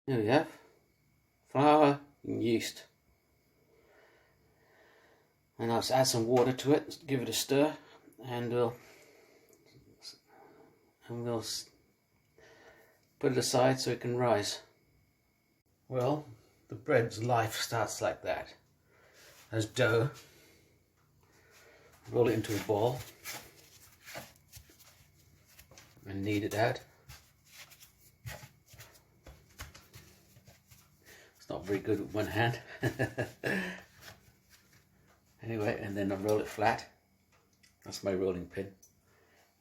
There we have flour and yeast. And I'll add some water to it, give it a stir, and we'll put it aside so it can rise. Well, the bread's life starts like that. As dough, roll it into a ball and knead it out. It's not very good with one hand. Anyway, and then I roll it flat. That's my rolling pin.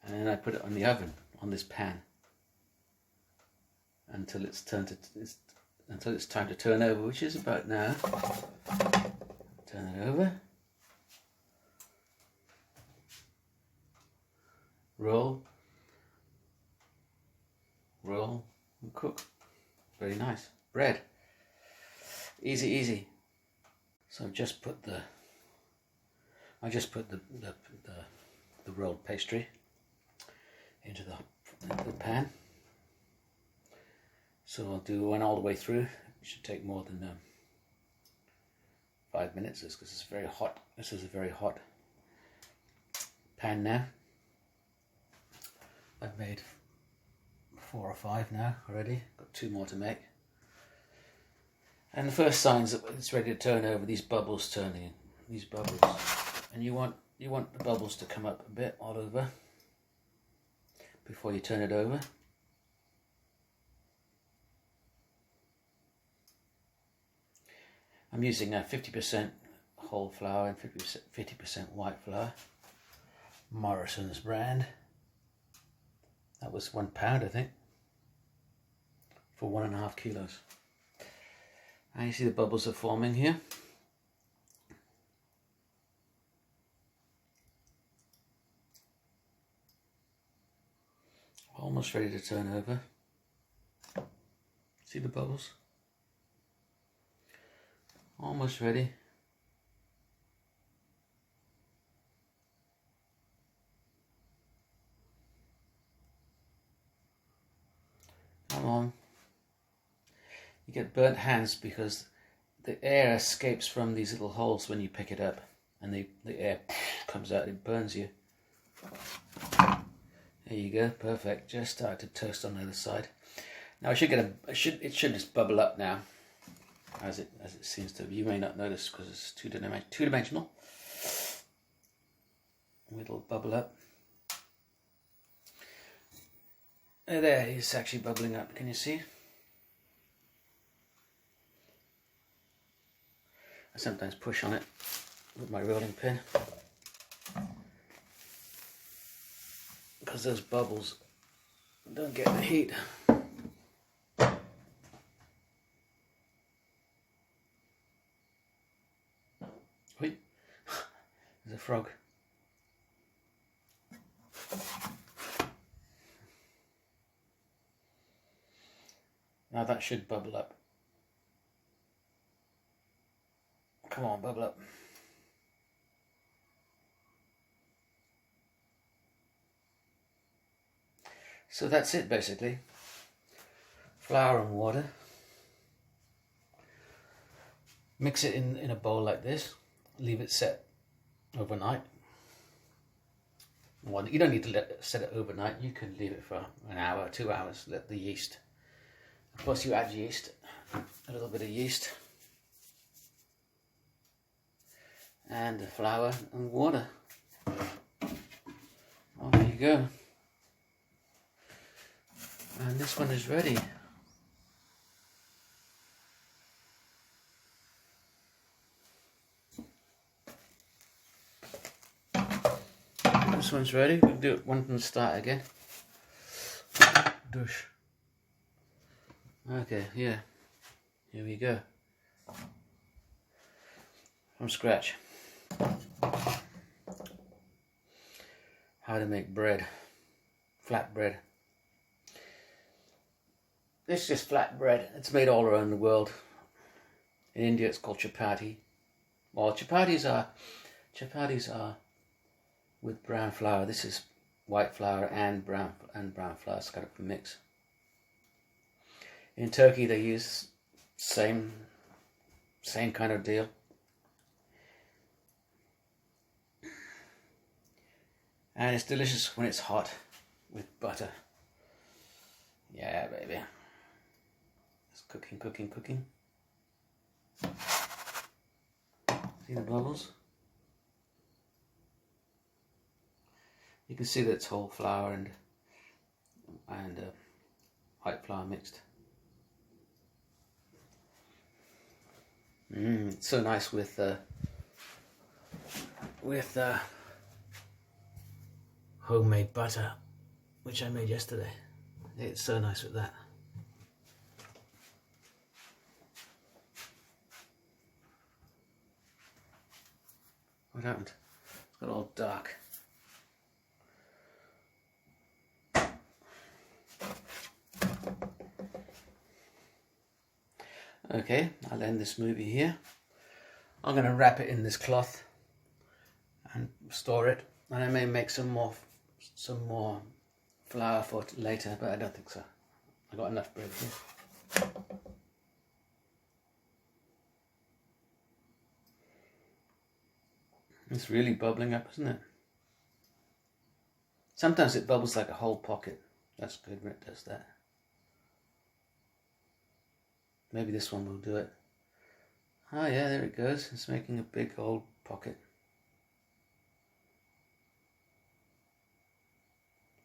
And then I put it on the oven, on this pan, until it's time to turn over, which is about now. Turn it over. Roll. Roll and cook. Very nice. Bread. Easy, easy. So I've just put the rolled pastry into the pan. So I'll do one all the way through. It should take more than 5 minutes, because it's very hot. This is a very hot pan now. I've made 4 or 5 now already. Got 2 more to make. And the first signs that it's ready to turn over, these bubbles turning, these bubbles. And you want the bubbles to come up a bit all over before you turn it over. I'm using 50% whole flour and 50% white flour. Morrison's brand. That was £1, I think, for 1.5 kilos. And you see the bubbles are forming here. Almost ready to turn over. See the bubbles? Almost ready. Come on. You get burnt hands because the air escapes from these little holes when you pick it up, and the air comes out, it burns you. There you go, perfect. Just started to toast on the other side. Now it should just bubble up now, as it seems to. You may not notice because it's two-dimensional. It'll bubble up. There, it's actually bubbling up. Can you see? I sometimes push on it with my rolling pin because those bubbles don't get the heat. Wait, there's a frog. Now that should bubble up. Come on, bubble up. So that's it basically. Flour and water. Mix it in a bowl like this. Leave it set overnight. You don't need to set it overnight. You can leave it for an hour, 2 hours. Let the yeast. Of course, you add yeast, a little bit of yeast, and the flour and water. Oh, there you go. And this one is ready. This one's ready. We'll do it one from the start again. Dush. Okay, yeah. Here we go. From scratch. How to make bread. Flat bread. This is just flat bread. It's made all around the world. In India it's called chapati. Well, chapatis are with brown flour. This is white flour and brown flour. It's kind of a mix. In Turkey they use same kind of deal. And it's delicious when it's hot with butter. Yeah, baby. It's cooking, cooking, cooking. See the bubbles? You can see that it's whole flour and white flour mixed. It's so nice with homemade butter, which I made yesterday. It's so nice with that. What happened? It's got all dark. Okay, I'll end this movie here. I'm going to wrap it in this cloth and store it, and I may make some more flour for it later, but I don't think so. I got enough bread here. It's really bubbling up, isn't it? Sometimes it bubbles like a whole pocket. That's good when it does that. Maybe this one will do it. Oh yeah, there it goes. It's making a big old pocket.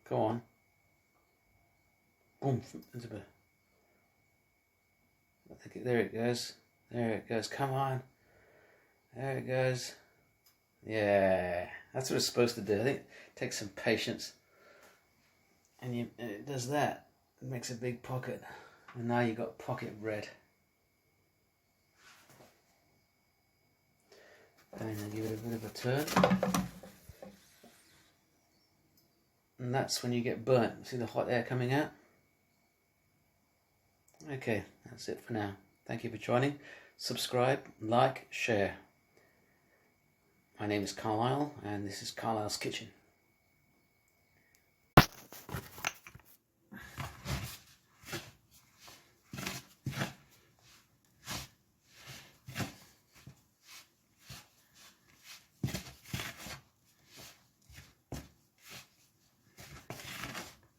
Go on. Boom. There it goes. There it goes. Come on. There it goes. Yeah, that's what it's supposed to do. I think it takes some patience. And it does that. It makes a big pocket. And now you've got pocket bread. And then give it a bit of a turn. And that's when you get burnt. See the hot air coming out? Okay, that's it for now. Thank you for joining. Subscribe, like, share. My name is Carlisle, and this is Carlisle's Kitchen.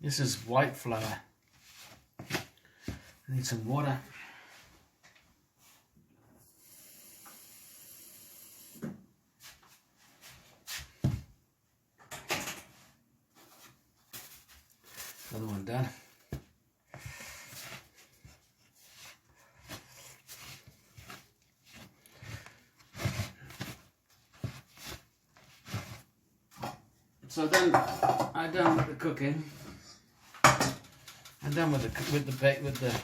This is white flour. I need some water. Another one done. So then I'm done with the cooking. I'm done with the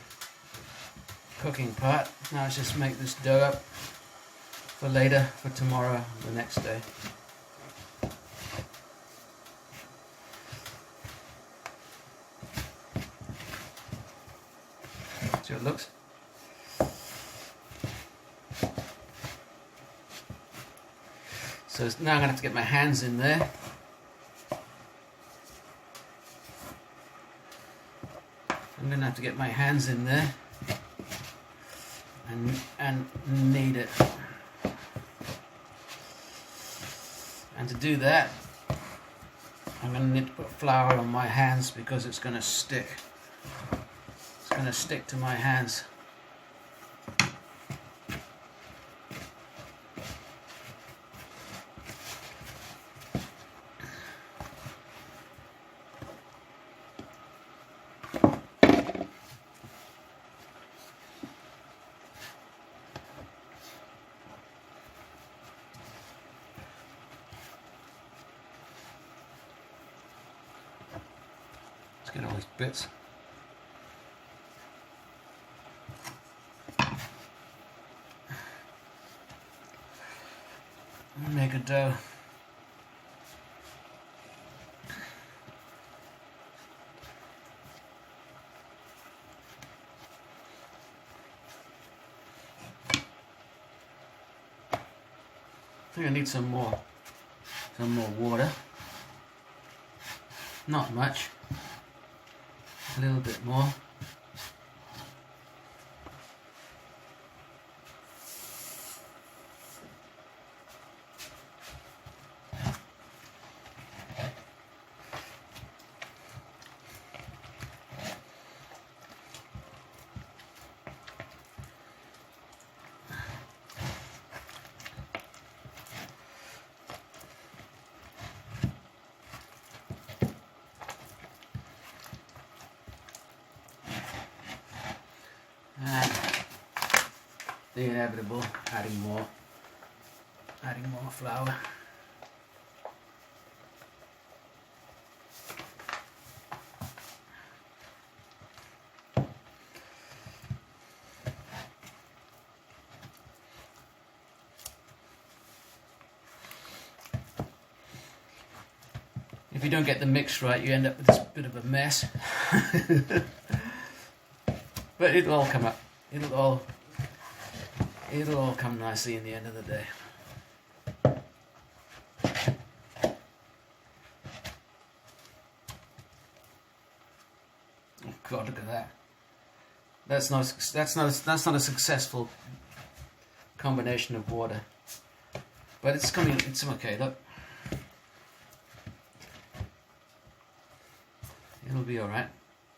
cooking part. Now let's just make this dough up for later, for tomorrow, the next day. See how it looks? So now I'm going to have to get my hands in there. I'm going to have to get my hands in there and knead it. And to do that, I'm going to need to put flour on my hands because it's going to stick. It's going to stick to my hands. Let's get all these bits. Make a dough. I think I need some more water. Not much. A little bit more. the inevitable, adding more flour. If you don't get the mix right, you end up with this bit of a mess. But it'll all come up. It'll all come nicely in the end of the day. Oh God, look at that. That's not a successful combination of water. But it's coming. It's okay. Look. It'll be alright.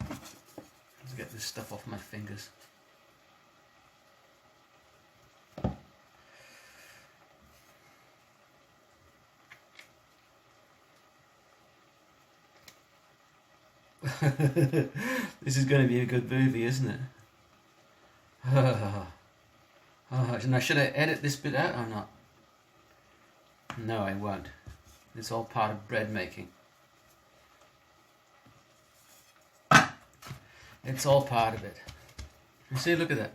Let's get this stuff off my fingers. This is going to be a good movie, isn't it? Now, should I edit this bit out or not? No, I won't. It's all part of bread making. It's all part of it. You see, look at that.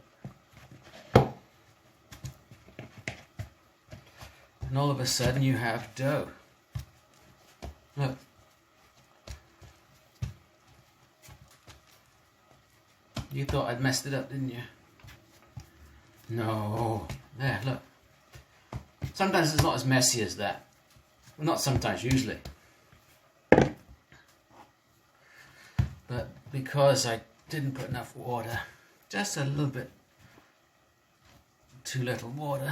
And all of a sudden you have dough. Look. You thought I'd messed it up, didn't you? No. There, look. Sometimes it's not as messy as that. Well, not sometimes, usually. But because I didn't put enough water, just a little bit too little water.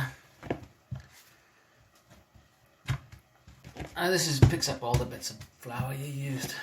And this picks up all the bits of flour you used.